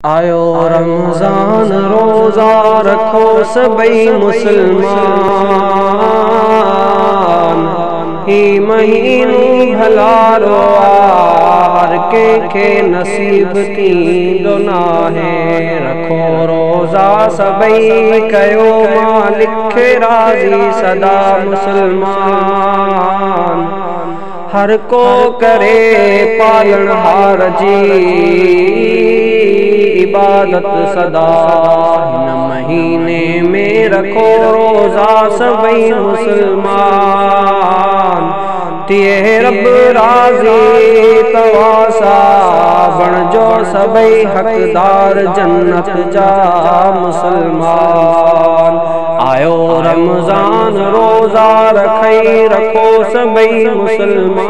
आयो रमजान रोजा रखो सबई मुसलमान, ही महीनू भलारो आर के नसीब की दुनाहे। रखो रोजा सबई कयो मालिक राजी सदा मुसलमान, हर को करे पालनहार जी इबादत सदा। इन महीने में रखो रोजा सबई मुसलमान, तिए रब राजी तवासा बण जो सबई हकदार जन्नत जा मुसलमान। आयो रमजान रोजा रखई रखो सबई मुसलमान।